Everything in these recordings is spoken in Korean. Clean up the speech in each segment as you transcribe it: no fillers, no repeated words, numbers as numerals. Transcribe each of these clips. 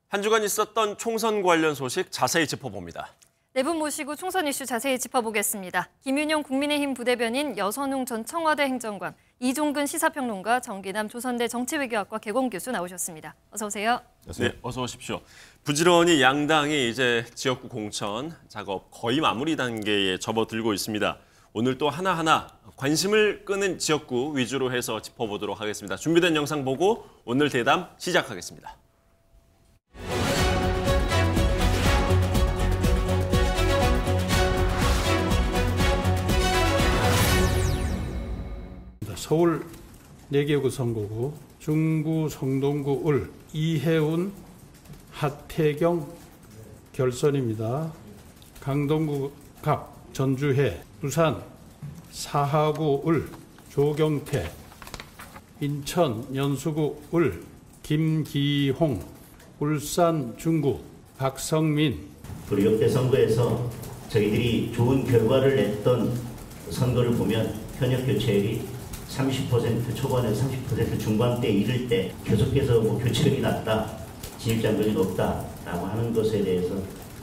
한 주간 있었던 총선 관련 소식 자세히 짚어봅니다. 네 분 모시고 총선 이슈 자세히 짚어보겠습니다. 김윤용 국민의힘 부대변인, 여선웅 전 청와대 행정관, 이종근 시사평론가, 정기남 조선대 정치외교학과 개공교수 나오셨습니다. 어서 오세요. 네, 어서 오십시오. 부지런히 양당이 이제 지역구 공천 작업 거의 마무리 단계에 접어들고 있습니다. 오늘 또 하나하나 관심을 끄는 지역구 위주로 해서 짚어보도록 하겠습니다. 준비된 영상 보고 오늘 대담 시작하겠습니다. 서울 4개구 선거구 중구 성동구 을 이혜운 하태경 결선입니다. 강동구 갑 전주혜 부산 사하구 을 조경태 인천 연수구 을 김기홍 울산 중구 박성민. 우리 역대 선거에서 저희들이 좋은 결과를 냈던 선거를 보면 현역 교체율이 30% 초반에서 30% 중반대에 이를 때 계속해서 교체율이 낮다, 진입장벽이 높다라고 하는 것에 대해서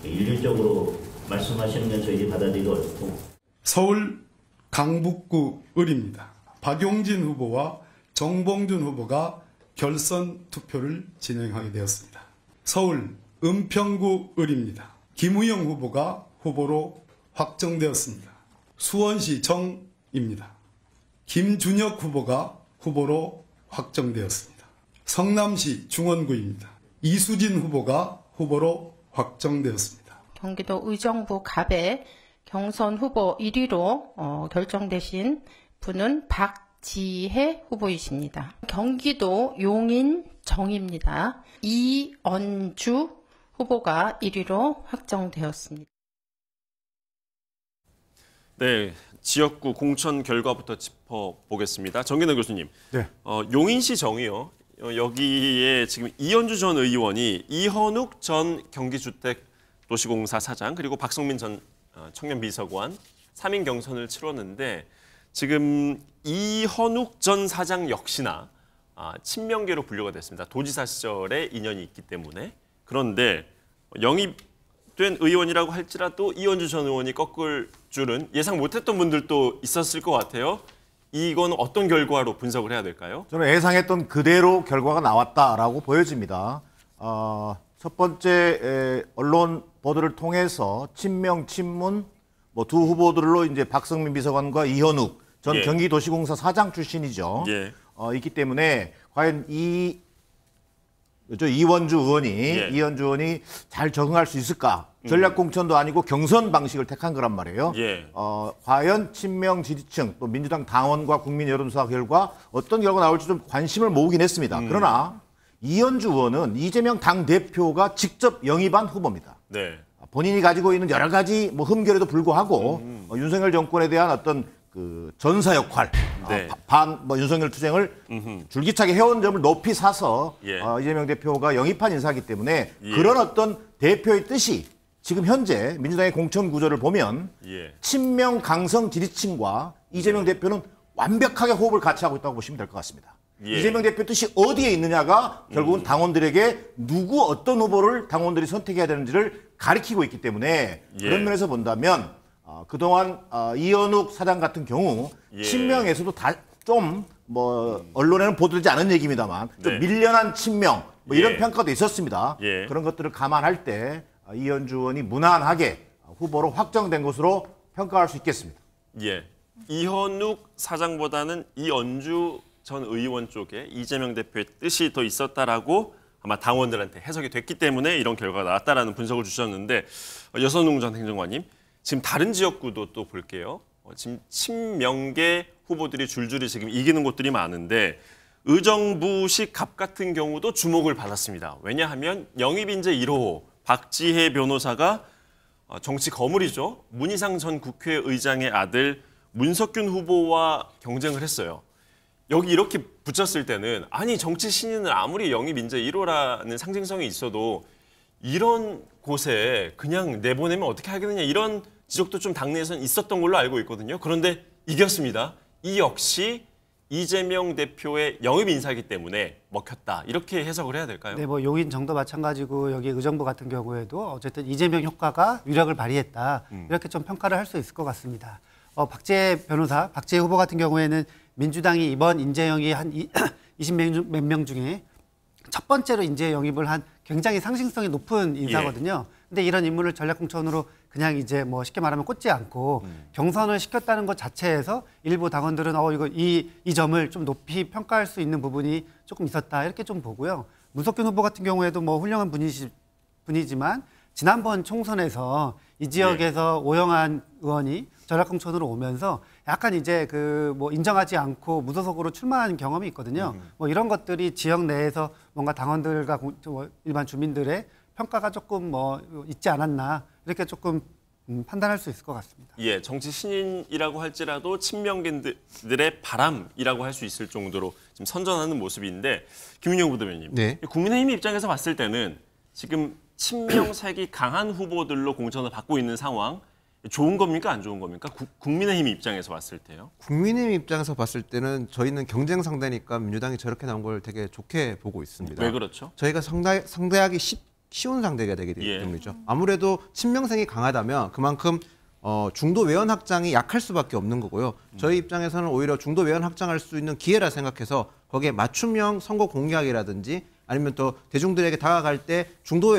일률적으로 말씀하시는 건 저희들이 받아들이기 어렵고. 서울 강북구 을입니다. 박용진 후보와 정봉준 후보가 결선 투표를 진행하게 되었습니다. 서울 은평구 을입니다. 김우영 후보가 후보로 확정되었습니다. 수원시 정입니다. 김준혁 후보가 후보로 확정되었습니다. 성남시 중원구입니다. 이수진 후보가 후보로 확정되었습니다. 경기도 의정부 갑의 경선 후보 1위로 결정되신 분은 박지혜 후보이십니다. 경기도 용인 정입니다. 이언주 후보가 1위로 확정되었습니다. 네, 지역구 공천 결과부터 짚어보겠습니다. 정기남 교수님, 네. 용인시 정이요. 여기에 지금 이현주 전 의원이 이현욱 전 경기주택도시공사 사장 그리고 박성민 전 청년비서관 3인 경선을 치렀는데 지금 이현욱 전 사장 역시나 친명계로 분류가 됐습니다. 도지사 시절에 인연이 있기 때문에. 그런데 영입된 의원이라고 할지라도 이현주 전 의원이 꺾을 줄은 예상 못했던 분들도 있었을 것 같아요. 이건 어떤 결과로 분석을 해야 될까요? 저는 예상했던 그대로 결과가 나왔다라고 보여집니다. 첫 번째 언론 보도를 통해서 친명, 친문 두 후보들로 이제 박성민 비서관과 이현욱 전 경기도시공사 사장 출신이죠. 있기 때문에 과연 이원주 의원이 이현주 의원이 잘 적응할 수 있을까? 전략 공천도 아니고 경선 방식을 택한 거란 말이에요. 과연 친명 지지층 또 민주당 당원과 국민 여론조사 결과 어떤 결과가 나올지 좀 관심을 모으긴 했습니다. 그러나 이현주 의원은 이재명 당 대표가 직접 영입한 후보입니다. 본인이 가지고 있는 여러 가지 흠결에도 불구하고 윤석열 정권에 대한 어떤 그 전사 역할, 윤석열 투쟁을 줄기차게 해온 점을 높이 사서 이재명 대표가 영입한 인사이기 때문에 그런 어떤 대표의 뜻이 지금 현재 민주당의 공천 구조를 보면 친명 강성 지지층과 이재명 대표는 완벽하게 호흡을 같이 하고 있다고 보시면 될 것 같습니다. 이재명 대표 뜻이 어디에 있느냐가 결국은 당원들에게 어떤 후보를 당원들이 선택해야 되는지를 가리키고 있기 때문에 그런 면에서 본다면 그동안 이현욱 사장 같은 경우 친명에서도 좀 언론에는 보도되지 않은 얘기입니다만 좀 밀려난 친명 이런 평가도 있었습니다. 그런 것들을 감안할 때 이현주 의원이 무난하게 후보로 확정된 것으로 평가할 수 있겠습니다. 이현욱 사장보다는 이언주 전 의원 쪽에 이재명 대표의 뜻이 더 있었다라고 아마 당원들한테 해석이 됐기 때문에 이런 결과가 나왔다라는 분석을 주셨는데 여선웅 전 행정관님, 지금 다른 지역구도 또 볼게요. 지금 친명계 후보들이 줄줄이 지금 이기는 곳들이 많은데 의정부시 갑 같은 경우도 주목을 받았습니다. 왜냐하면 영입인재 1호 박지혜 변호사가 정치 거물이죠. 문희상 전 국회의장의 아들 문석균 후보와 경쟁을 했어요. 여기 이렇게 붙였을 때는 아니 정치 신인은 아무리 영입인재 1호라는 상징성이 있어도 이런 곳에 그냥 내보내면 어떻게 하겠느냐 이런 지적도 좀 당내에서는 있었던 걸로 알고 있거든요. 그런데 이겼습니다. 이 역시 이재명 대표의 영입 인사이기 때문에 먹혔다. 이렇게 해석을 해야 될까요? 네, 뭐 용인 정도 마찬가지고 여기 의정부 같은 경우에도 어쨌든 이재명 효과가 위력을 발휘했다. 이렇게 좀 평가를 할 수 있을 것 같습니다. 박재혜 변호사, 박재혜 후보 같은 경우에는 민주당이 이번 인재 영입 한 20몇 명 중에 첫 번째로 인재 영입을 한 굉장히 상징성이 높은 인사거든요. 근데 이런 인물을 전략공천으로 그냥 이제 뭐 쉽게 말하면 꽂지 않고 경선을 시켰다는 것 자체에서 일부 당원들은 이거 이 점을 좀 높이 평가할 수 있는 부분이 조금 있었다 이렇게 좀 보고요. 문석균 후보 같은 경우에도 뭐 훌륭한 분이지만 지난번 총선에서 이 지역에서 오영환 의원이 전략공천으로 오면서 약간 이제 뭐 인정하지 않고 무소속으로 출마한 경험이 있거든요. 뭐 이런 것들이 지역 내에서 뭔가 당원들과 일반 주민들의 평가가 조금 뭐 있지 않았나 이렇게 조금 판단할 수 있을 것 같습니다. 예, 정치 신인이라고 할지라도 친명계들의 바람이라고 할 수 있을 정도로 지금 선전하는 모습인데 김윤영 부대변인, 네. 국민의힘 입장에서 봤을 때는 지금 친명색이 강한 후보들로 공천을 받고 있는 상황 좋은 겁니까 안 좋은 겁니까? 국민의힘 입장에서 봤을 때요. 국민의힘 입장에서 봤을 때는 저희는 경쟁 상대니까 민주당이 저렇게 나온 걸 되게 좋게 보고 있습니다. 왜 그렇죠? 저희가 상대하기 쉬운 상대가 되기 때문이죠. 아무래도 친명색이 강하다면 그만큼 중도 외연 확장이 약할 수밖에 없는 거고요. 저희 입장에서는 오히려 중도 외연 확장할 수 있는 기회라 생각해서 거기에 맞춤형 선거 공약이라든지 아니면 또 대중들에게 다가갈 때 중도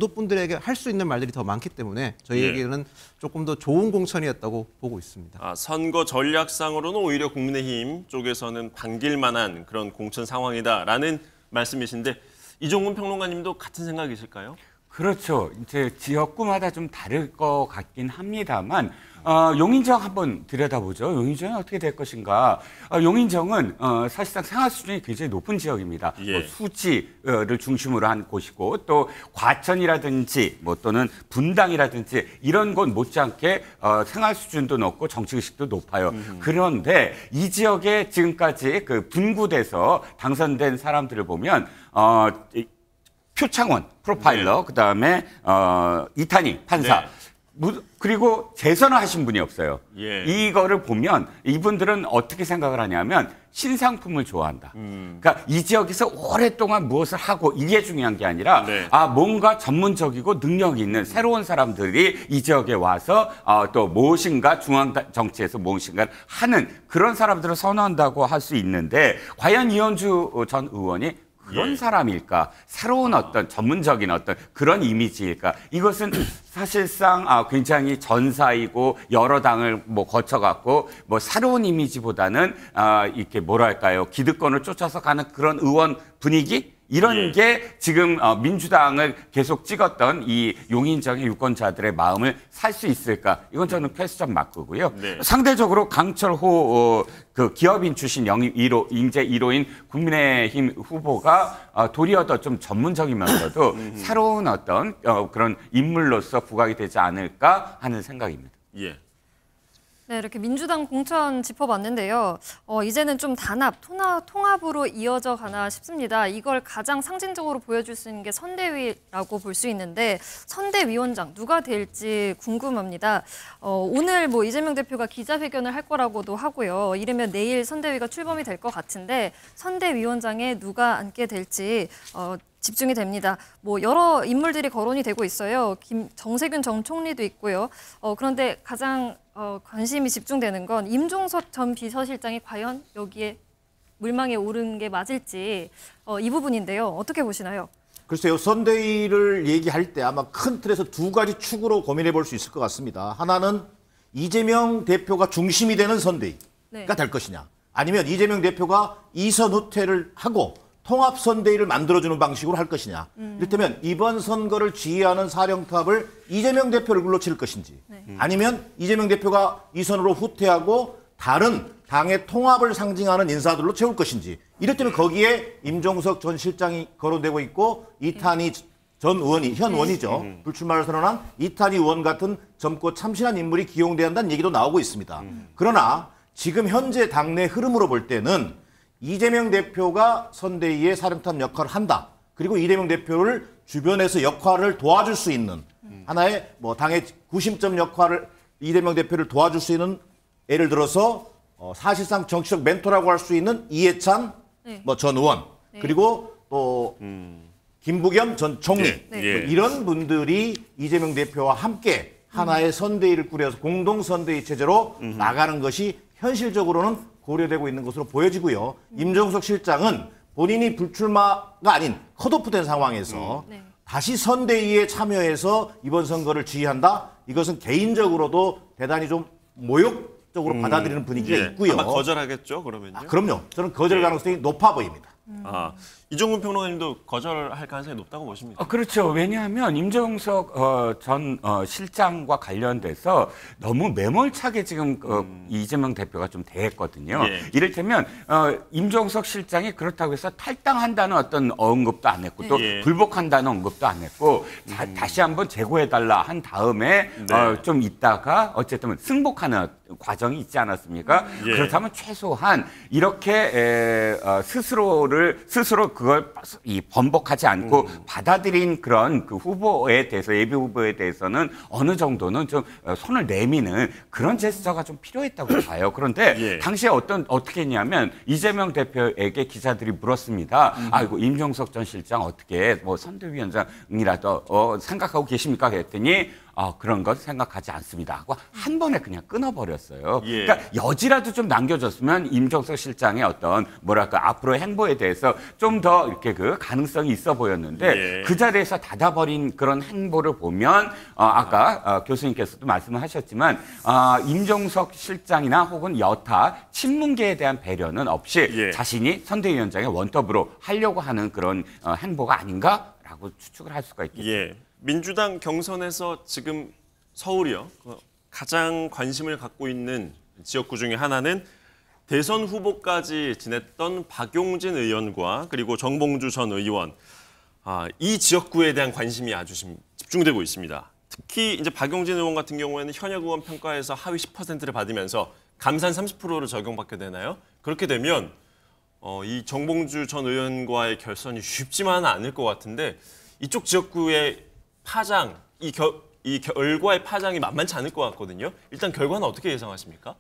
분들에게 할 수 있는 말들이 더 많기 때문에 저희에게는 조금 더 좋은 공천이었다고 보고 있습니다. 선거 전략상으로는 오히려 국민의힘 쪽에서는 반길 만한 그런 공천 상황이다라는 말씀이신데 이종훈 평론가님도 같은 생각이실까요? 그렇죠. 이제 지역구마다 좀 다를 것 같긴 합니다만 용인정 한번 들여다보죠. 용인정이 어떻게 될 것인가. 용인정은 사실상 생활 수준이 굉장히 높은 지역입니다. 예. 뭐 수지를 중심으로 한 곳이고 또 과천이라든지 뭐 또는 분당이라든지 이런 곳 못지않게 생활 수준도 높고 정치의식도 높아요. 그런데 이 지역에 지금까지 그 분구돼서 당선된 사람들을 보면 표창원 프로파일러, 그다음에 이탄희 판사, 그리고 재선을 하신 분이 없어요. 이거를 보면 이분들은 어떻게 생각을 하냐면 신상품을 좋아한다. 그러니까 이 지역에서 오랫동안 무엇을 하고 이게 중요한 게 아니라 뭔가 전문적이고 능력이 있는 새로운 사람들이 이 지역에 와서 또 무엇인가 중앙 정치에서 무엇인가 하는 그런 사람들을 선호한다고 할 수 있는데 과연 이현주 전 의원이 그런 사람일까? 새로운 어떤 전문적인 어떤 그런 이미지일까? 이것은 사실상 굉장히 전사이고 여러 당을 뭐 거쳐갖고 뭐 새로운 이미지보다는 이렇게 뭐랄까요? 기득권을 쫓아서 가는 그런 의원 분위기? 이런 게 지금 민주당을 계속 찍었던 이 용인정의 유권자들의 마음을 살 수 있을까? 이건 저는 퀘스천 마크고요. 상대적으로 강철호 그 기업인 출신 인재 1호인 국민의힘 후보가 도리어 더 좀 전문적이면서도 새로운 어떤 그런 인물로서 부각이 되지 않을까 하는 생각입니다. 예. 네, 이렇게 민주당 공천 짚어봤는데요. 이제는 좀 단합, 통합으로 이어져 가나 싶습니다. 이걸 가장 상징적으로 보여줄 수 있는 게 선대위라고 볼 수 있는데 선대위원장 누가 될지 궁금합니다. 오늘 뭐 이재명 대표가 기자회견을 할 거라고도 하고요. 이르면 내일 선대위가 출범이 될 것 같은데 선대위원장에 누가 앉게 될지 집중이 됩니다. 뭐 여러 인물들이 거론이 되고 있어요. 정세균 전 총리도 있고요. 그런데 가장 관심이 집중되는 건 임종석 전 비서실장이 과연 여기에 물망에 오른 게 맞을지 이 부분인데요. 어떻게 보시나요? 글쎄요. 선대위를 얘기할 때 아마 큰 틀에서 두 가지 축으로 고민해 볼 수 있을 것 같습니다. 하나는 이재명 대표가 중심이 되는 선대위가 될 것이냐. 아니면 이재명 대표가 이선 후퇴를 하고 통합선대위를 만들어주는 방식으로 할 것이냐. 이를테면 이번 선거를 지휘하는 사령탑을 이재명 대표를 불러칠 것인지 아니면 이재명 대표가 이선으로 후퇴하고 다른 당의 통합을 상징하는 인사들로 채울 것인지. 이를테면 거기에 임종석 전 실장이 거론되고 있고 이탄희 전 의원이, 현 의원이죠. 불출마를 선언한 이탄희 의원 같은 젊고 참신한 인물이 기용돼야 한다는 얘기도 나오고 있습니다. 그러나 지금 현재 당내 흐름으로 볼 때는 이재명 대표가 선대위의 사령탑 역할을 한다. 그리고 이재명 대표를 주변에서 역할을 도와줄 수 있는 하나의 뭐 당의 구심점 역할을 이재명 대표를 도와줄 수 있는 예를 들어서 사실상 정치적 멘토라고 할 수 있는 이해찬 네. 전 의원 네. 그리고 또 김부겸 전 총리 네. 네. 이런 분들이 이재명 대표와 함께 하나의 선대위를 꾸려서 공동 선대위 체제로 나가는 것이 현실적으로는 고려되고 있는 것으로 보여지고요. 임종석 실장은 본인이 불출마가 아닌 컷오프된 상황에서 네. 다시 선대위에 참여해서 이번 선거를 지휘한다. 이것은 개인적으로도 대단히 좀 모욕적으로 받아들이는 분위기가 예. 있고요. 아마 거절하겠죠, 그러면요? 그럼요. 저는 거절 가능성이 높아 보입니다. 이종훈 평론가님도 거절할 가능성이 높다고 보십니까? 그렇죠. 왜냐하면 임종석 전 실장과 관련돼서 너무 매몰차게 지금 이재명 대표가 좀 대했거든요. 예. 이를테면 임종석 실장이 그렇다고 해서 탈당한다는 어떤 언급도 안 했고 또 예. 불복한다는 언급도 안 했고 다시 한번 재고해달라 한 다음에 네. 좀 있다가 어쨌든 승복하는 과정이 있지 않았습니까? 예. 그렇다면 최소한 이렇게 스스로 그걸 번복하지 않고 받아들인 그런 그 후보에 대해서 예비 후보에 대해서는 어느 정도는 좀 손을 내미는 그런 제스처가 좀 필요했다고 봐요. 그런데 예. 당시에 어떻게 했냐면 이재명 대표에게 기자들이 물었습니다. 아이고 임종석 전 실장 어떻게 뭐 선대위원장이라도 생각하고 계십니까? 그랬더니 그런 것 생각하지 않습니다 하고 한 번에 그냥 끊어버렸어요. 예. 그러니까 여지라도 좀 남겨줬으면 임종석 실장의 어떤 뭐랄까 앞으로의 행보에 대해서 좀 더 이렇게 그 가능성이 있어 보였는데 예. 그 자리에서 닫아버린 그런 행보를 보면 아까 교수님께서도 말씀을 하셨지만 임종석 실장이나 혹은 여타 친문계에 대한 배려는 없이 예. 자신이 선대위원장의 원톱으로 하려고 하는 그런 행보가 아닌가라고 추측을 할 수가 있겠죠. 예. 민주당 경선에서 지금 서울이요. 가장 관심을 갖고 있는 지역구 중에 하나는 대선 후보까지 지냈던 박용진 의원과 그리고 정봉주 전 의원. 이 지역구에 대한 관심이 아주 집중되고 있습니다. 특히 이제 박용진 의원 같은 경우에는 현역 의원 평가에서 하위 10%를 받으면서 감산 30%를 적용받게 되나요? 그렇게 되면 이 정봉주 전 의원과의 결선이 쉽지만은 않을 것 같은데 이쪽 지역구의 파장, 이 결과의 파장이 만만치 않을 것 같거든요. 일단 결과는 어떻게 예상하십니까?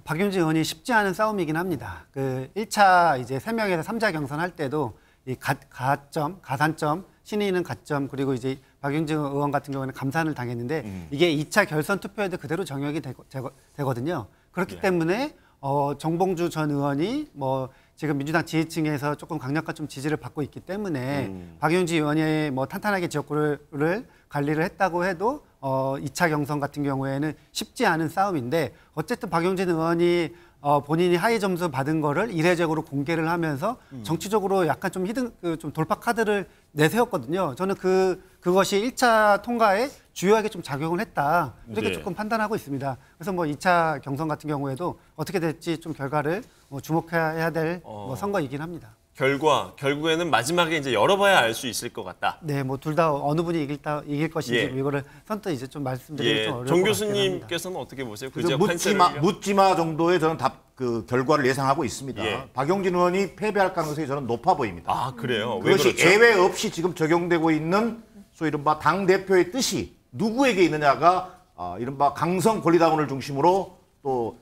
박용진 의원이 쉽지 않은 싸움이긴 합니다. 그 1차 이제 3명에서 3자 경선할 때도 이 가산점, 신의는 가점, 그리고 이제 박용진 의원 같은 경우는 감산을 당했는데 이게 2차 결선 투표에도 그대로 적용이 되거든요. 그렇기 예. 때문에 정봉주 전 의원이 지금 민주당 지지층에서 조금 강력한 좀 지지를 받고 있기 때문에 박용진 의원이 탄탄하게 지역구를 관리를 했다고 해도 2차 경선 같은 경우에는 쉽지 않은 싸움인데 어쨌든 박용진 의원이 본인이 하위 점수 받은 거를 이례적으로 공개를 하면서 정치적으로 약간 좀 좀 돌파 카드를 내세웠거든요. 저는 그것이 1차 통과에 주요하게 좀 작용을 했다. 이렇게 네. 조금 판단하고 있습니다. 그래서 2차 경선 같은 경우에도 어떻게 될지 좀 결과를 주목해야 될 선거이긴 합니다. 결국에는 마지막에 이제 열어봐야 알 수 있을 것 같다. 네, 둘 다 어느 분이 이길 것인지 예. 이거를 선뜻 이제 좀 말씀드리기 좀 어려울 정 것 같긴 합니다. 교수님께서는 어떻게 보세요? 그 그래서 지역 판세를 묻지마 정도의 저는 결과를 예상하고 있습니다. 예. 박용진 의원이 패배할 가능성이 저는 높아 보입니다. 그래요? 왜 그것이 그렇죠? 예외 없이 지금 적용되고 있는 소위 이른바 당대표의 뜻이 누구에게 있느냐가 이른바 강성 권리당원을 중심으로 또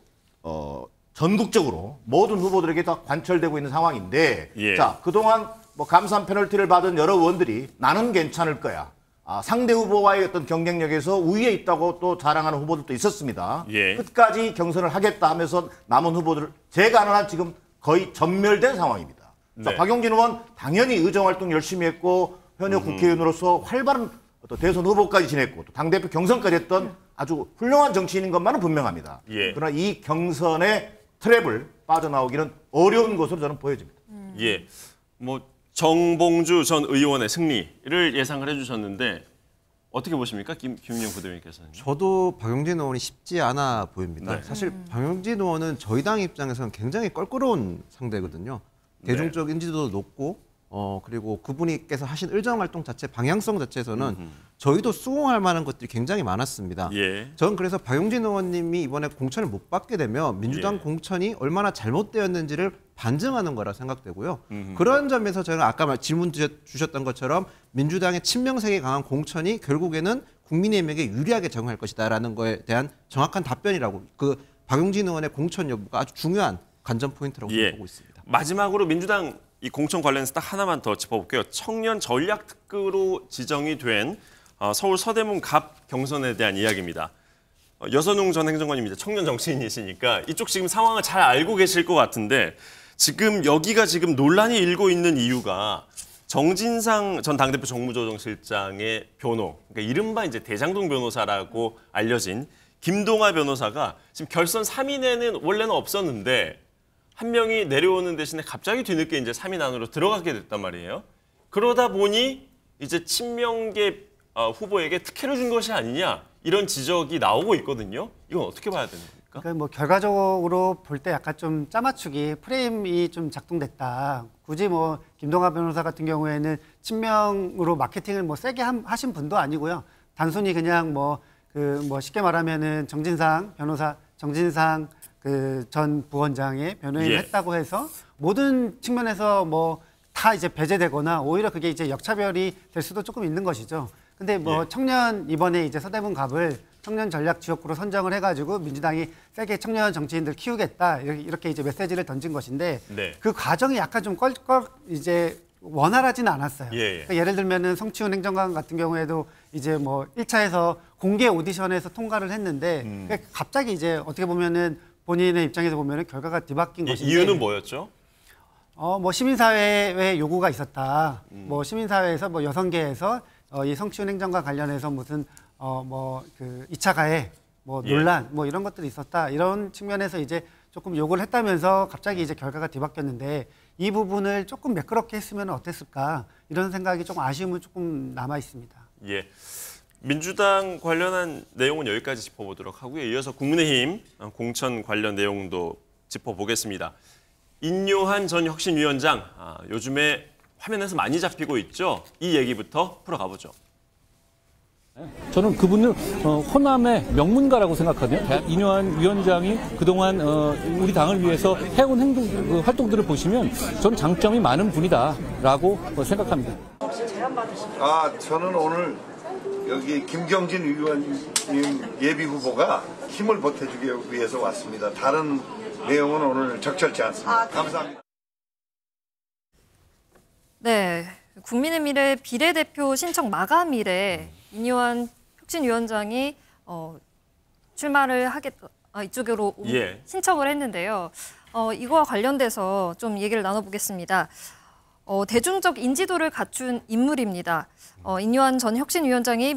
전국적으로 모든 후보들에게 다 관철되고 있는 상황인데 예. 자 그동안 감산 페널티를 받은 여러 의원들이 나는 괜찮을 거야. 상대 후보와의 어떤 경쟁력에서 우위에 있다고 또 자랑하는 후보들도 있었습니다. 예. 끝까지 경선을 하겠다 하면서 남은 후보들을 제가 아는 한 지금 거의 전멸된 상황입니다. 자, 네. 박용진 의원 당연히 의정활동 열심히 했고 현역 국회의원으로서 활발한 어떤 대선 후보까지 지냈고 또 당대표 경선까지 했던 아주 훌륭한 정치인인 것만은 분명합니다. 예. 그러나 이 경선의 트랩을 빠져나오기는 어려운 것으로 저는 보여집니다. 예. 정봉주 전 의원의 승리를 예상을 해주셨는데 어떻게 보십니까? 김윤영 부대변인께서는. 저도 박용진 의원이 쉽지 않아 보입니다. 네. 사실 박용진 의원은 저희 당 입장에서는 굉장히 껄끄러운 상대거든요. 대중적 인지도도 높고 그리고 그분께서 하신 의정 활동 자체 방향성 자체에서는 저희도 수긍할 만한 것들이 굉장히 많았습니다. 예. 저는 그래서 박용진 의원님이 이번에 공천을 못 받게 되면 민주당 예. 공천이 얼마나 잘못되었는지를 반증하는 거라 생각되고요. 그런 점에서 저는 아까 질문 주셨던 것처럼 민주당의 친명색이 강한 공천이 결국에는 국민의힘에게 유리하게 적용할 것이다라는 거에 대한 정확한 답변이라고 박용진 의원의 공천 여부가 아주 중요한 관전 포인트라고 보고 있습니다. 마지막으로 민주당 이 공천 관련해서 딱 하나만 더 짚어볼게요. 청년 전략 특구로 지정이 된 서울 서대문 갑 경선에 대한 이야기입니다. 여선웅 전 행정관님이 청년 정치인이시니까 이쪽 지금 상황을 잘 알고 계실 것 같은데 지금 여기가 지금 논란이 일고 있는 이유가 정진상 전 당대표 정무조정실장의 변호, 그러니까 이른바 이제 대장동 변호사라고 알려진 김동아 변호사가 지금 결선 3인에는 원래는 없었는데 한 명이 내려오는 대신에 갑자기 뒤늦게 이제 3인 안으로 들어가게 됐단 말이에요. 그러다 보니 이제 친명계 후보에게 특혜를 준 것이 아니냐 이런 지적이 나오고 있거든요. 이건 어떻게 봐야 되는 겁니까? 그러니까 뭐 결과적으로 볼 때 약간 좀 짜맞추기 프레임이 좀 작동됐다. 굳이 뭐 김동아 변호사 같은 경우에는 친명으로 마케팅을 뭐 세게 하신 분도 아니고요. 단순히 그냥 뭐 쉽게 말하면은 정진상 변호사, 정진상 그 전 부원장의 변호인을 했다고 해서 모든 측면에서 뭐 다 이제 배제되거나 오히려 그게 이제 역차별이 될 수도 조금 있는 것이죠. 근데 뭐 청년 이번에 이제 서대문 갑을 청년 전략 지역구로 선정을 해가지고 민주당이 세게 청년 정치인들 키우겠다 이렇게 이제 메시지를 던진 것인데 그 과정이 약간 좀 이제 원활하지는 않았어요. 그러니까 예를 들면은 성치훈 행정관 같은 경우에도 이제 뭐 1차에서 공개 오디션에서 통과를 했는데 그러니까 갑자기 이제 어떻게 보면은 본인의 입장에서 보면은 결과가 뒤바뀐 것인데 이유는 뭐였죠? 뭐 시민사회의 요구가 있었다. 뭐 시민사회에서 뭐 여성계에서 이 성치훈 행정과 관련해서 무슨 그 2차 가해 뭐 논란 뭐 이런 것들이 있었다. 이런 측면에서 이제 조금 요구를 했다면서 갑자기 이제 결과가 뒤바뀌었는데 이 부분을 조금 매끄럽게 했으면 어땠을까 이런 생각이 조금 아쉬움은 조금 남아 있습니다. 예. 민주당 관련한 내용은 여기까지 짚어보도록 하고요. 이어서 국민의힘 공천 관련 내용도 짚어보겠습니다. 인요한 전 혁신위원장, 요즘에 화면에서 많이 잡히고 있죠. 이 얘기부터 풀어가보죠. 저는 그분은 호남의 명문가라고 생각하거든요. 인요한 위원장이 그동안 우리 당을 위해서 해온 활동들을 보시면 저는 장점이 많은 분이다라고 생각합니다. 저는 오늘 여기 김경진 의원님 예비 후보가 힘을 보태주기 위해서 왔습니다. 다른 내용은 오늘 적절치 않습니다. 감사합니다. 네, 국민의 미래 비례대표 신청 마감일에 인요한 혁신위원장이 출마를 이쪽으로 신청을 했는데요. 이거와 관련돼서 좀 얘기를 나눠보겠습니다. 대중적 인지도를 갖춘 인물입니다. 인요한 전 혁신위원장이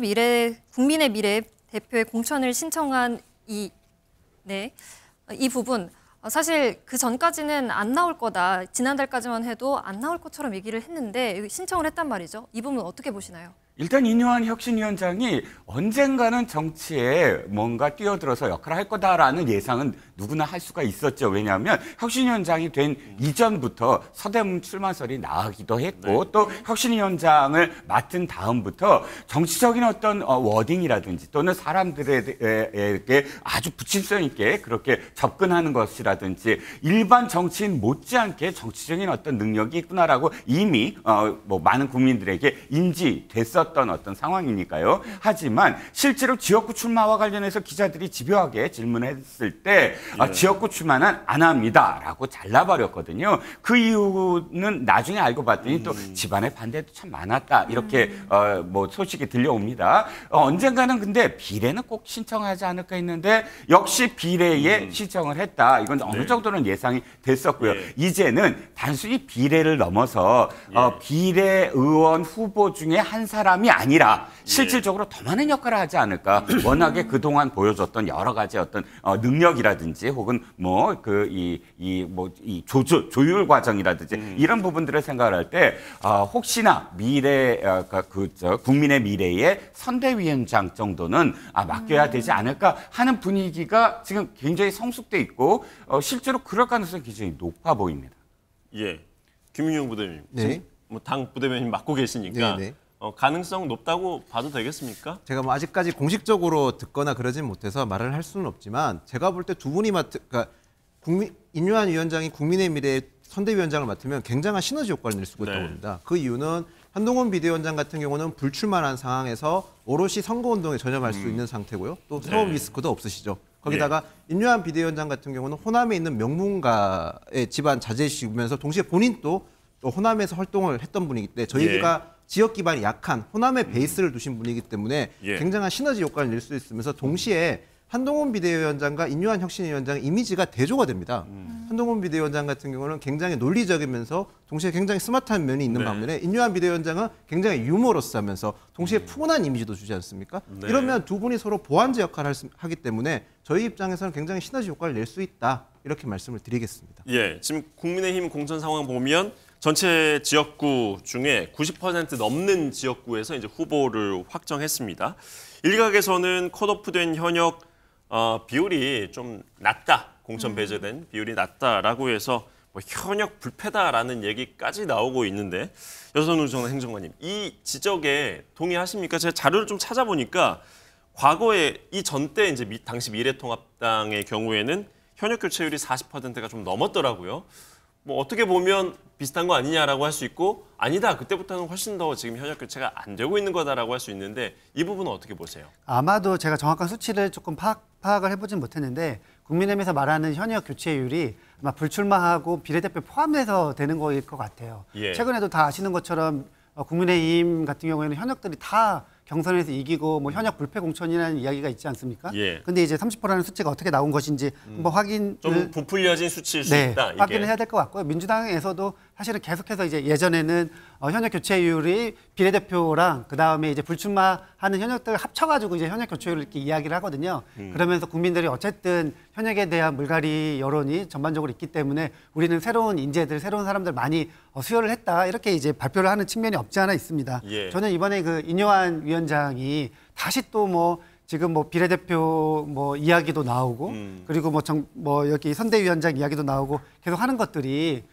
국민의 미래 대표의 공천을 신청한 이 부분 사실 그 전까지는 안 나올 거다. 지난달까지만 해도 안 나올 것처럼 얘기를 했는데 신청을 했단 말이죠. 이 부분 어떻게 보시나요? 일단 인요한 혁신위원장이 언젠가는 정치에 뭔가 뛰어들어서 역할을 할 거다라는 예상은 누구나 할 수가 있었죠. 왜냐하면 혁신위원장이 된 이전부터 서대문 출마설이 나가기도 했고 또 혁신위원장을 맡은 다음부터 정치적인 어떤 워딩이라든지 또는 사람들에게 아주 부침성 있게 그렇게 접근하는 것이라든지 일반 정치인 못지않게 정치적인 어떤 능력이 있구나라고 이미 뭐 많은 국민들에게 인지됐었던 어떤 상황이니까요. 하지만 실제로 지역구 출마와 관련해서 기자들이 집요하게 질문했을 때 지역구 출마는 안 합니다라고 잘라버렸거든요. 그 이유는 나중에 알고 봤더니 또 집안의 반대도 참 많았다. 이렇게 뭐 소식이 들려옵니다. 언젠가는 근데 비례는 꼭 신청하지 않을까 했는데 역시 비례에 신청을 했다. 이건 어느 정도는 예상이 됐었고요. 이제는 단순히 비례를 넘어서 비례 의원 후보 중에 한 사람이 아니라 실질적으로 더 많은 역할을 하지 않을까. 워낙에 그동안 보여줬던 여러 가지 어떤 능력이라든지 혹은 뭐 이 조율 과정이라든지 이런 부분들을 생각을 할 때 혹시나 국민의 미래의 선대위원장 정도는 맡겨야 되지 않을까 하는 분위기가 지금 굉장히 성숙돼 있고 실제로 그럴 가능성이 굉장히 높아 보입니다. 예, 김윤영 부대변인, 뭐 당 부대변인 맡고 계시니까. 가능성 높다고 봐도 되겠습니까? 제가 뭐 아직까지 공식적으로 듣거나 그러진 못해서 말을 할 수는 없지만 제가 볼 때 두 분이 그러니까 인요한 위원장이 국민의 미래 선대위원장을 맡으면 굉장한 시너지 효과를 낼 수가 있다고 봅니다. 그 이유는 한동훈 비대위원장 같은 경우는 불출마한 상황에서 오롯이 선거운동에 전념할 수 있는 상태고요. 또 새로운 리스크도 없으시죠. 거기다가 인류한 비대위원장 같은 경우는 호남에 있는 명문가의 집안 자제시면서 동시에 본인도 또 호남에서 활동을 했던 분이기 때문에 저희가 지역 기반이 약한 호남의 베이스를 두신 분이기 때문에 굉장한 시너지 효과를 낼 수 있으면서 동시에 한동훈 비대위원장과 인류한 혁신위원장의 이미지가 대조가 됩니다. 한동훈 비대위원장 같은 경우는 굉장히 논리적이면서 동시에 굉장히 스마트한 면이 있는 반면에 인류한 비대위원장은 굉장히 유머러스하면서 동시에 푸근한 이미지도 주지 않습니까? 이러면 두 분이 서로 보완제 역할을 하기 때문에 저희 입장에서는 굉장히 시너지 효과를 낼 수 있다. 이렇게 말씀을 드리겠습니다. 지금 국민의힘 공천 상황 보면 전체 지역구 중에 90% 넘는 지역구에서 이제 후보를 확정했습니다. 일각에서는 컷오프된 현역 비율이 좀 낮다, 공천 배제된 비율이 낮다라고 해서 뭐 현역 불패다라는 얘기까지 나오고 있는데 여선우 전 행정관님, 이 지적에 동의하십니까? 제가 자료를 좀 찾아보니까 과거에 이 전 때 이제 당시 미래통합당의 경우에는 현역 교체율이 40%가 좀 넘었더라고요. 뭐 어떻게 보면 비슷한 거 아니냐라고 할 수 있고 아니다, 그때부터는 훨씬 더 지금 현역 교체가 안 되고 있는 거다라고 할 수 있는데 이 부분은 어떻게 보세요? 아마도 제가 정확한 수치를 조금 파악을 해보진 못했는데 국민의힘에서 말하는 현역 교체율이 아마 불출마하고 비례대표 포함해서 되는 거일 것 같아요. 최근에도 다 아시는 것처럼 국민의힘 같은 경우에는 현역들이 다 경선에서 이기고 뭐 현역 불패 공천이라는 이야기가 있지 않습니까? 근데 이제 30%라는 수치가 어떻게 나온 것인지 한번 확인을 좀 부풀려진 수치일 수 있다. 확인을 해야 될 것 같고요. 민주당에서도 사실은 계속해서 이제 예전에는 현역 교체율이 비례대표랑 그 다음에 이제 불출마하는 현역들을 합쳐가지고 이제 현역 교체율을 이렇게 이야기를 하거든요. 그러면서 국민들이 어쨌든 현역에 대한 물갈이 여론이 전반적으로 있기 때문에 우리는 새로운 인재들, 새로운 사람들 많이 수혈을 했다, 이렇게 이제 발표를 하는 측면이 없지 않아 있습니다. 저는 이번에 그 인요한 위원장이 다시 또 뭐 지금 뭐 비례대표 뭐 이야기도 나오고 그리고 뭐 여기 선대위원장 이야기도 나오고 계속 하는 것들이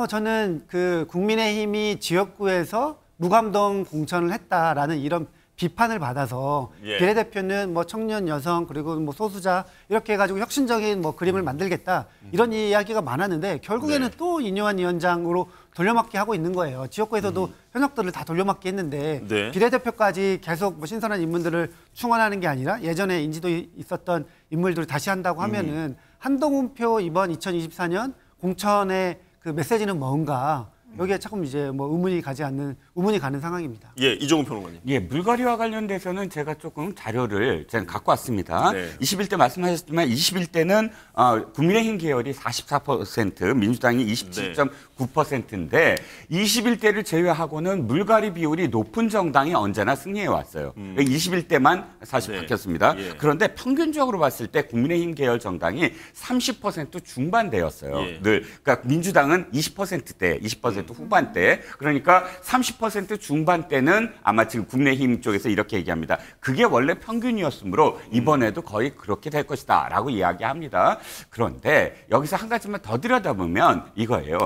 저는 그 국민의힘이 지역구에서 무감동 공천을 했다라는 이런 비판을 받아서 비례대표는 뭐 청년 여성 그리고 뭐 소수자 이렇게 해가지고 혁신적인 뭐 그림을 만들겠다 이런 이야기가 많았는데 결국에는 또 인요한 위원장으로 돌려막기 하고 있는 거예요. 지역구에서도 현역들을 다 돌려막기 했는데 비례대표까지 계속 뭐 신선한 인물들을 충원하는 게 아니라 예전에 인지도 있었던 인물들을 다시 한다고 하면은 한동훈표 이번 2024년 공천의 그 메시지는 뭔가 여기에 조금 이제 뭐 의문이 가는 상황입니다. 이종훈 평론가님. 물갈이와 관련돼서는 제가 조금 자료를 제가 갖고 왔습니다. 21대 말씀하셨지만 21대는 국민의힘 계열이 44%, 민주당이 27.9%인데 21대를 제외하고는 물갈이 비율이 높은 정당이 언제나 승리해 왔어요. 21대만 사실 바뀌었습니다. 그런데 평균적으로 봤을 때 국민의힘 계열 정당이 30% 중반대였어요. 늘. 그러니까 민주당은 20%대, 20% 후반대, 그러니까 30% 중반대는 아마 지금 국민의힘 쪽에서 이렇게 얘기합니다. 그게 원래 평균이었으므로 이번에도 거의 그렇게 될 것이다 라고 이야기합니다. 그런데 여기서 한 가지만 더 들여다보면 이거예요.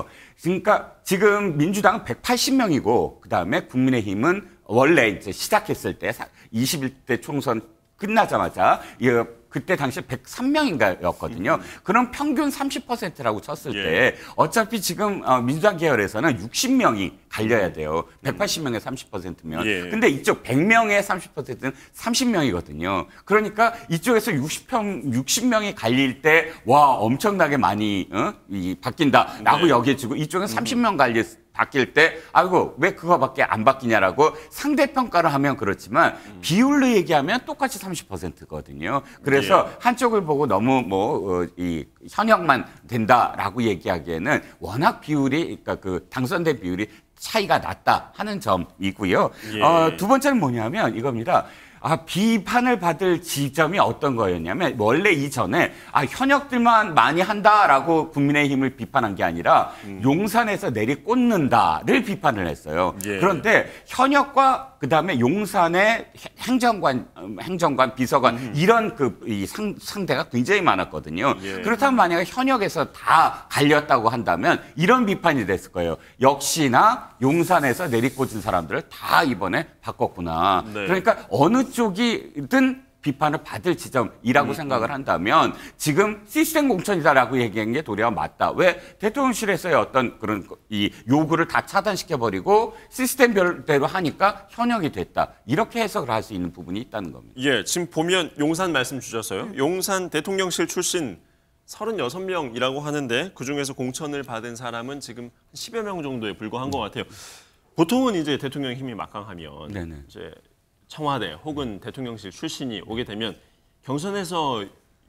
그러니까 지금 민주당은 180명이고 그다음에 국민의힘은 원래 이제 시작했을 때 21대 총선 끝나자마자 그때 당시에 103명인가였거든요. 그럼 평균 30%라고 쳤을 때 어차피 지금 민주당 계열에서는 60명이 갈려야 돼요. 180명에 30%면. 근데 이쪽 100명에 30%는 30명이거든요. 그러니까 이쪽에서 60명이 갈릴 때 와 엄청나게 많이 바뀐다라고 여겨지고 이쪽은 30명 바뀔 때 아이고 왜 그거밖에 안 바뀌냐라고 상대평가를 하면 그렇지만 비율로 얘기하면 똑같이 30%거든요. 그래서 한쪽을 보고 너무 이 현역만 된다라고 얘기하기에는 워낙 비율이 그러니까 그 당선된 비율이 차이가 낮다 하는 점이고요. 두 번째는 뭐냐면 이겁니다. 비판을 받을 지점이 어떤 거였냐면 원래 이전에 현역들만 많이 한다라고 국민의힘을 비판한 게 아니라 용산에서 내리꽂는다를 비판을 했어요. 그런데 현역과 그다음에 용산의 행정관, 비서관 이런 이 상대가 굉장히 많았거든요. 그렇다면 만약에 현역에서 다 갈렸다고 한다면 이런 비판이 됐을 거예요. 역시나 용산에서 내리꽂은 사람들을 다 이번에 바꿨구나. 그러니까 어느 쪽이든 비판을 받을 지점이라고 생각을 한다면 지금 시스템 공천이다라고 얘기한 게 도리어 맞다. 왜 대통령실에서의 어떤 그런 이 요구를 다 차단시켜버리고 시스템별대로 하니까 현역이 됐다. 이렇게 해석을 할 수 있는 부분이 있다는 겁니다. 예, 지금 보면 용산 말씀 주셔서요. 용산 대통령실 출신 36명이라고 하는데 그중에서 공천을 받은 사람은 지금 10여 명 정도에 불과한 것 같아요. 보통은 이제 대통령 힘이 막강하면 네네. 이제 청와대 혹은 대통령실 출신이 오게 되면 경선에서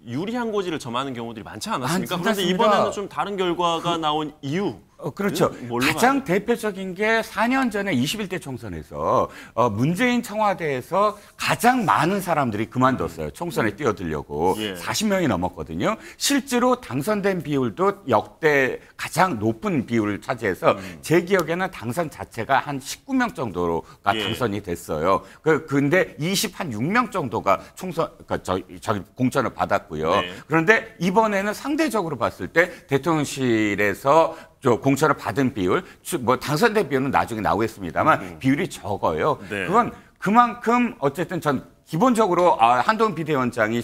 유리한 고지를 점하는 경우들이 많지 않았습니까? 그런데 이번에는 좀 다른 결과가 나온 이유. 그렇죠. 가장 대표적인 게 4년 전에 21대 총선에서 문재인 청와대에서 가장 많은 사람들이 그만뒀어요. 총선에 뛰어들려고. 40명이 넘었거든요. 실제로 당선된 비율도 역대 가장 높은 비율을 차지해서 제 기억에는 당선 자체가 한 19명 정도가 당선이 됐어요. 근데 26명 정도가 총선, 그러니까 공천을 받았고요. 그런데 이번에는 상대적으로 봤을 때 대통령실에서 공천을 받은 비율, 뭐 당선된 비율은 나중에 나오겠습니다만 비율이 적어요. 그건 그만큼 어쨌든 전 기본적으로 한동훈 비대위원장이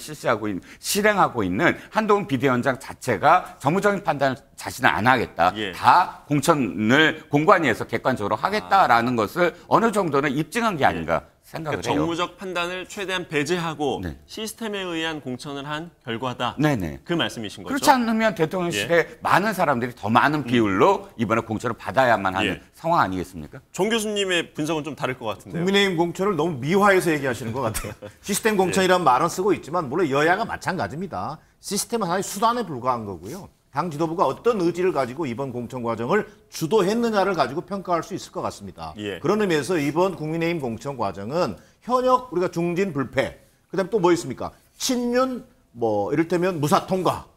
실행하고 있는 한동훈 비대위원장 자체가 정무적인 판단을 자신은 안 하겠다. 다 공천을 공관위에서 객관적으로 하겠다라는 것을 어느 정도는 입증한 게 아닌가 생각을 해요. 정무적 판단을 최대한 배제하고 시스템에 의한 공천을 한 결과다. 그 말씀이신 거죠? 그렇지 않으면 대통령실에 많은 사람들이 더 많은 비율로 이번에 공천을 받아야만 하는 상황 아니겠습니까? 정 교수님의 분석은 좀 다를 것 같은데요. 국민의힘 공천을 너무 미화해서 얘기하시는 것 같아요. 시스템 공천이라는 말은 쓰고 있지만 물론 여야가 마찬가지입니다. 시스템은 하나의 수단에 불과한 거고요. 당 지도부가 어떤 의지를 가지고 이번 공천 과정을 주도했느냐를 가지고 평가할 수 있을 것 같습니다. 그런 의미에서 이번 국민의힘 공천 과정은 현역 우리가 중진 불패, 그다음 또 뭐 있습니까? 친윤 뭐 이를테면 무사 통과.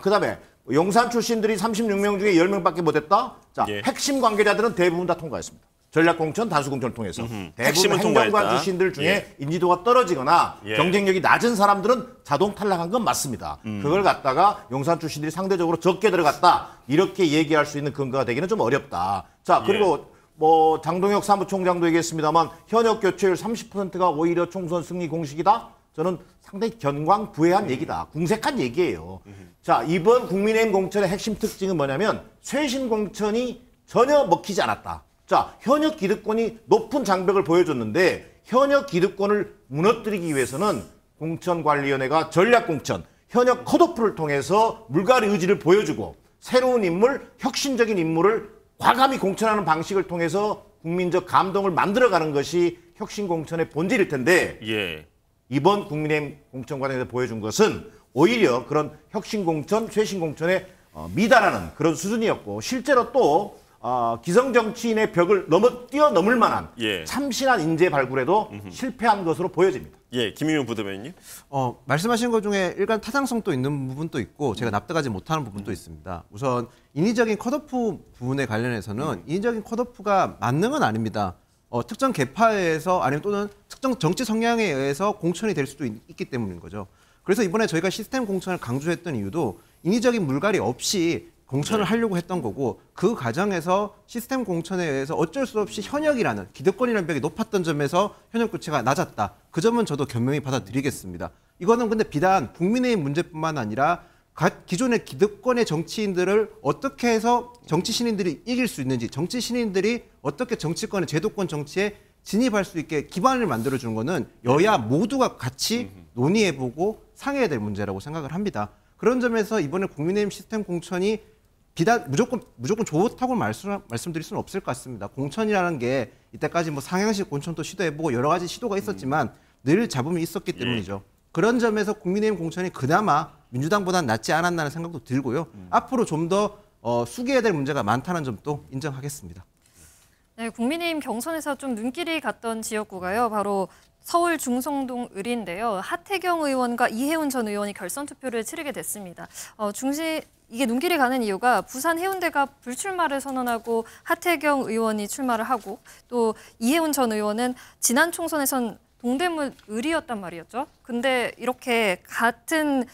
그다음에 용산 출신들이 36명 중에 10명밖에 못했다. 자, 핵심 관계자들은 대부분 다 통과했습니다. 전략공천, 단수공천을 통해서 대부분 행정관 출신들 중에 인지도가 떨어지거나 경쟁력이 낮은 사람들은 자동 탈락한 건 맞습니다. 그걸 갖다가 용산 출신들이 상대적으로 적게 들어갔다 이렇게 얘기할 수 있는 근거가 되기는 좀 어렵다. 자, 그리고 뭐 장동혁 사무총장도 얘기했습니다만 현역 교체율 30%가 오히려 총선 승리 공식이다. 저는 상당히 견광부회한 얘기다. 궁색한 얘기예요. 자, 이번 국민의힘 공천의 핵심 특징은 뭐냐면 쇄신 공천이 전혀 먹히지 않았다. 자, 현역 기득권이 높은 장벽을 보여줬는데 현역 기득권을 무너뜨리기 위해서는 공천관리위원회가 전략공천, 현역 컷오프를 통해서 물갈이 의지를 보여주고 새로운 인물, 혁신적인 인물을 과감히 공천하는 방식을 통해서 국민적 감동을 만들어가는 것이 혁신공천의 본질일 텐데 이번 국민의힘 공천 과정에서 보여준 것은 오히려 그런 혁신공천, 쇄신공천에 미달하는 그런 수준이었고 실제로 또 기성정치인의 벽을 뛰어넘을 만한 참신한 인재 발굴에도 실패한 것으로 보여집니다. 김용현 부대변인님. 말씀하신 것 중에 일간 타당성도 있는 부분도 있고 제가 납득하지 못하는 부분도 있습니다. 우선 인위적인 컷오프 부분에 관련해서는 인위적인 컷오프가 만능은 아닙니다. 특정 계파에 의해서 아니면 또는 특정 정치 성향에 의해서 공천이 될 수도 있기 때문인 거죠. 그래서 이번에 저희가 시스템 공천을 강조했던 이유도 인위적인 물갈이 없이 공천을 하려고 했던 거고 그 과정에서 시스템 공천에 의해서 어쩔 수 없이 현역이라는 기득권이라는 벽이 높았던 점에서 현역 교체가 낮았다. 그 점은 저도 겸허히 받아들이겠습니다. 이거는 근데 비단 국민의힘 문제뿐만 아니라 기존의 기득권의 정치인들을 어떻게 해서 정치 신인들이 이길 수 있는지 정치 신인들이 어떻게 정치권의 제도권 정치에 진입할 수 있게 기반을 만들어주는 거는 여야 모두가 같이 논의해보고 상의해야 될 문제라고 생각을 합니다. 그런 점에서 이번에 국민의힘 시스템 공천이 비단 무조건 좋다고 말씀드릴 수는 없을 것 같습니다. 공천이라는 게 이때까지 뭐 상향식 공천도 시도해보고 여러 가지 시도가 있었지만 늘 잡음이 있었기 때문이죠. 그런 점에서 국민의힘 공천이 그나마 민주당보다는 낫지 않았나는 생각도 들고요. 앞으로 좀 더 숙여야 될 문제가 많다는 점도 인정하겠습니다. 네, 국민의힘 경선에서 좀 눈길이 갔던 지역구가요. 바로 서울 중성동 을인데요. 하태경 의원과 이해운 전 의원이 결선 투표를 치르게 됐습니다. 이게 눈길이 가는 이유가 부산 해운대가 불출마를 선언하고 하태경 의원이 출마를 하고 또 이해운 전 의원은 지난 총선에선 동대문 을이었단 말이었죠. 근데 이렇게 같은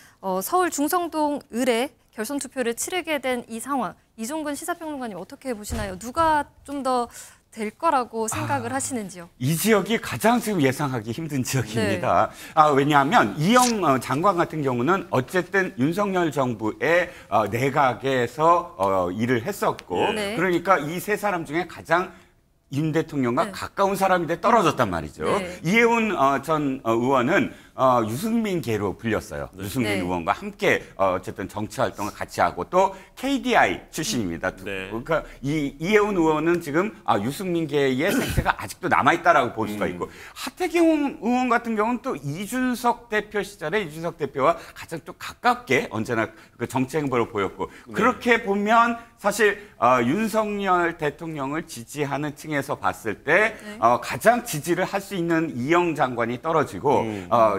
서울 중성동 을에 결선 투표를 치르게 된 이 상황, 이종근 시사평론가님 어떻게 보시나요? 누가 좀 더 될 거라고 생각을 하시는지요? 이 지역이 가장 지금 예상하기 힘든 지역입니다. 왜냐하면 이영 장관 같은 경우는 어쨌든 윤석열 정부의 내각에서 일을 했었고 네. 그러니까 이 세 사람 중에 가장 윤 대통령과 가까운 사람인데 떨어졌단 말이죠. 네. 이해운 전 의원은 유승민계로 불렸어요. 유승민 네. 의원과 함께 어쨌든 정치 활동을 같이 하고 또 KDI 출신입니다. 네. 그러니까 이해운 의원은 지금 유승민계의 생태가 아직도 남아있다라고 볼 수가 있고 하태경 의원 같은 경우는 또 이준석 대표 시절에 이준석 대표와 가장 또 가깝게 언제나 그 정치 행보를 보였고 그렇게 보면 사실 윤석열 대통령을 지지하는 층에서 봤을 때 가장 지지를 할 수 있는 이영 장관이 떨어지고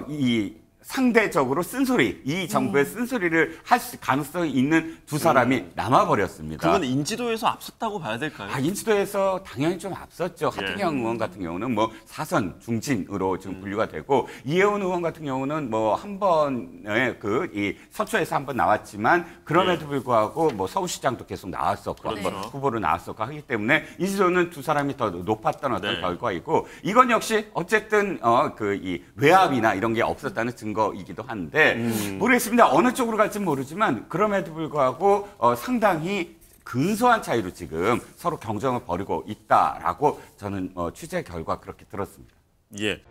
이 상대적으로 쓴소리, 이 정부의 쓴소리를 할 가능성이 있는 두 사람이 남아버렸습니다. 그건 인지도에서 앞섰다고 봐야 될까요? 인지도에서 당연히 좀 앞섰죠. 하태경 의원 같은 경우는 뭐 사선 중진으로 지금 분류가 되고 이해운 의원 같은 경우는 뭐 한 번에 이 서초에서 한 번 나왔지만 그럼에도 불구하고 뭐 서울시장도 계속 나왔었고 한 번 후보로 나왔었고 하기 때문에 인지도는 두 사람이 더 높았던 어떤 결과이고 이건 역시 어쨌든 이 외압이나 이런 게 없었다는 증거이기도 한데 모르겠습니다. 어느 쪽으로 갈지 모르지만 그럼에도 불구하고 상당히 근소한 차이로 지금 서로 경쟁을 벌이고 있다라고 저는 취재 결과 그렇게 들었습니다. 예.